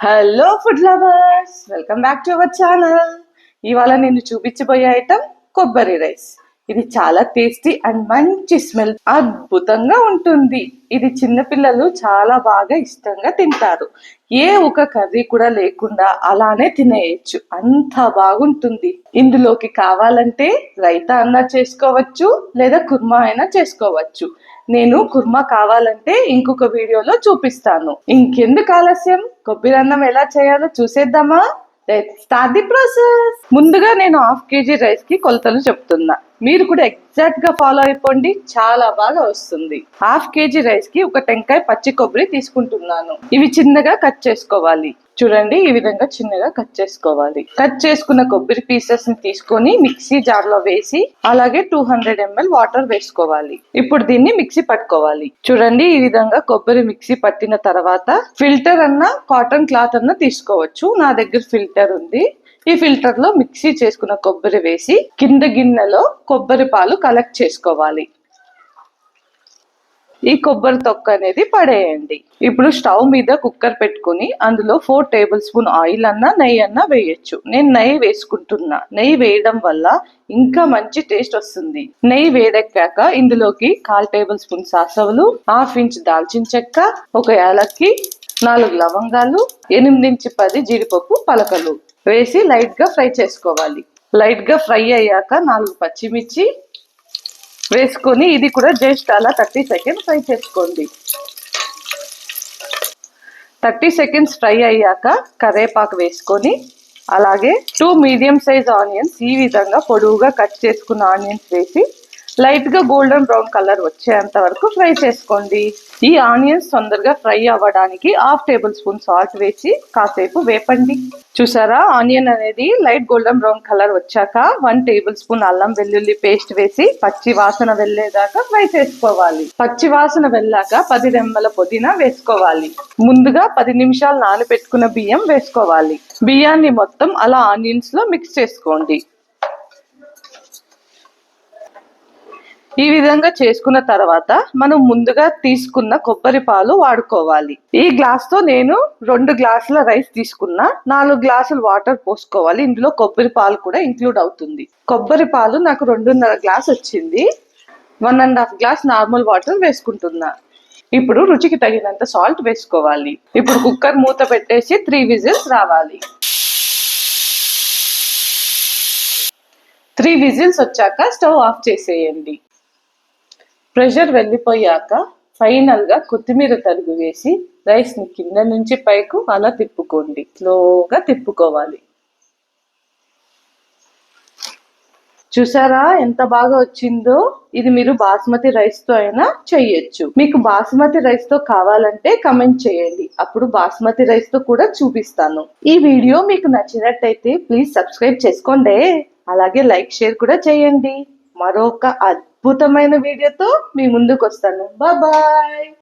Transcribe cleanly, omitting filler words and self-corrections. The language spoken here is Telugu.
Hello food lovers, welcome back to our channel. ఇవాళ నేను చూపించబోయే ఐటమ్ కొబ్బరి రైస్. ఇది చాలా టేస్టీ అండ్ మంచి స్మెల్, అద్భుతంగా ఉంటుంది. ఇది చిన్నపిల్లలు చాలా బాగా ఇష్టంగా తింటారు. ఏ ఒక కర్రీ కూడా లేకుండా అలానే తినేయచ్చు, అంత బాగుంటుంది. ఇందులోకి కావాలంటే రైతా అన్నా చేసుకోవచ్చు, లేదా కుర్మా అయినా చేసుకోవచ్చు. నేను కుర్మా కావాలంటే ఇంకొక వీడియోలో చూపిస్తాను. ఇంకెందుకు ఆలస్యం, కొబ్బరి అన్నం ఎలా చేయాలో చూసేద్దామా? Start the process. ముందుగా నేను 1/2 kg రైస్ కి కొలతలు చెప్తున్నా, మీరు కూడా ఎగ్జాక్ట్ గా ఫాలో అయిపోండి, చాలా బాగా వస్తుంది. 1/2 kg రైస్ కి ఒక టెంకాయ పచ్చి కొబ్బరి తీసుకుంటున్నాను. ఇవి చిన్నగా కట్ చేసుకోవాలి. చూడండి, ఈ విధంగా చిన్నగా కట్ చేసుకోవాలి. కట్ చేసుకున్న కొబ్బరి పీసెస్ ని తీసుకొని మిక్సీ జార్ లో వేసి అలాగే 200 ml వాటర్ వేసుకోవాలి. ఇప్పుడు దీన్ని మిక్సీ పట్టుకోవాలి. చూడండి, ఈ విధంగా కొబ్బరి మిక్సీ పట్టిన తర్వాత ఫిల్టర్ అన్నా కాటన్ క్లాత్ అన్నా తీసుకోవచ్చు. నా దగ్గర ఫిల్టర్ ఉంది. ఈ ఫిల్టర్ లో మిక్సీ చేసుకున్న కొబ్బరి వేసి కింద గిన్నెలో కొబ్బరి పాలు కలెక్ట్ చేసుకోవాలి. ఈ కొబ్బరి తొక్క అనేది పడేయండి. ఇప్పుడు స్టవ్ మీద కుక్కర్ పెట్టుకుని అందులో 4 టేబుల్ స్పూన్ ఆయిల్ అన్నా నెయ్యి అన్నా వేయచ్చు. నేను నెయ్యి వేసుకుంటున్నా. నెయ్యి వేయడం వల్ల ఇంకా మంచి టేస్ట్ వస్తుంది. నెయ్యి వేడెక్కాక ఇందులోకి 1/4 టేబుల్ స్పూన్ సాసవులు, 1/2 ఇంచ్ దాల్చిన చెక్క, 1 యాలక్కి, 4 లవంగాలు, 8 నుంచి 10 జీడిపప్పు పలకలు వేసి లైట్ గా ఫ్రై చేసుకోవాలి. లైట్ గా ఫ్రై అయ్యాక 4 పచ్చిమిర్చి వేసుకొని ఇది కూడా జస్ట్ అలా 30 సెకండ్స్ ఫ్రై చేసుకోండి. 30 సెకండ్స్ ఫ్రై అయ్యాక కరివేపాకు వేసుకొని అలాగే 2 మీడియం సైజ్ ఆనియన్స్ ఈ విధంగా పొడవుగా కట్ చేసుకున్న ఆనియన్స్ వేసి లైట్ గా గోల్డెన్ బ్రౌన్ కలర్ వచ్చేంత వరకు ఫ్రై చేసుకోండి. ఈ ఆనియన్స్ తొందరగా ఫ్రై అవ్వడానికి 1/2 టేబుల్ స్పూన్ సాల్ట్ వేసి కాసేపు వేపండి. చూసారా, ఆనియన్ అనేది లైట్ గోల్డెన్ బ్రౌన్ కలర్ వచ్చాక 1 టేబుల్ స్పూన్ అల్లం వెల్లుల్లి పేస్ట్ వేసి పచ్చి వాసన వెళ్లేదాకా ఫ్రై చేసుకోవాలి. పచ్చి వాసన వెళ్ళాక 10 రెమ్మల పుదీనా వేసుకోవాలి. ముందుగా 10 నిమిషాలు నానబెట్టుకున్న బియ్యం వేసుకోవాలి. బియ్యాన్ని మొత్తం అలా ఆనియన్స్ లో మిక్స్ చేసుకోండి. ఈ విధంగా చేసుకున్న తర్వాత మనం ముందుగా తీసుకున్న కొబ్బరి పాలు వాడుకోవాలి. ఈ గ్లాస్ తో నేను 2 గ్లాసుల రైస్ తీసుకున్నా. 4 గ్లాసులు వాటర్ పోసుకోవాలి. ఇందులో కొబ్బరి పాలు కూడా ఇంక్లూడ్ అవుతుంది. కొబ్బరి పాలు నాకు 2.5 గ్లాస్ వచ్చింది. 1.5 గ్లాస్ నార్మల్ వాటర్ వేసుకుంటున్నా. ఇప్పుడు రుచికి తగినంత సాల్ట్ వేసుకోవాలి. ఇప్పుడు కుక్కర్ మూత పెట్టేసి 3 విజిల్స్ రావాలి. 3 విజిల్స్ వచ్చాక స్టవ్ ఆఫ్ చేసేయండి. ప్రెషర్ వెళ్ళిపోయాక ఫైనల్ గా కొత్తిమీర తరుగు వేసి రైస్ ని కింద నుంచి పైకు అలా తిప్పుకోండి. స్లోగా తిప్పుకోవాలి. చూసారా ఎంత బాగా వచ్చిందో? ఇది మీరు బాస్మతి రైస్ తో అయినా చెయ్యొచ్చు. మీకు బాస్మతి రైస్ తో కావాలంటే కమెంట్ చేయండి, అప్పుడు బాస్మతి రైస్ తో కూడా చూపిస్తాను. ఈ వీడియో మీకు నచ్చినట్టయితే ప్లీజ్ సబ్స్క్రైబ్ చేసుకోండి. అలాగే లైక్ షేర్ కూడా చేయండి. మరొక అద్భుతమైన వీడియోతో మీ ముందుకు వస్తాను. బాయ్.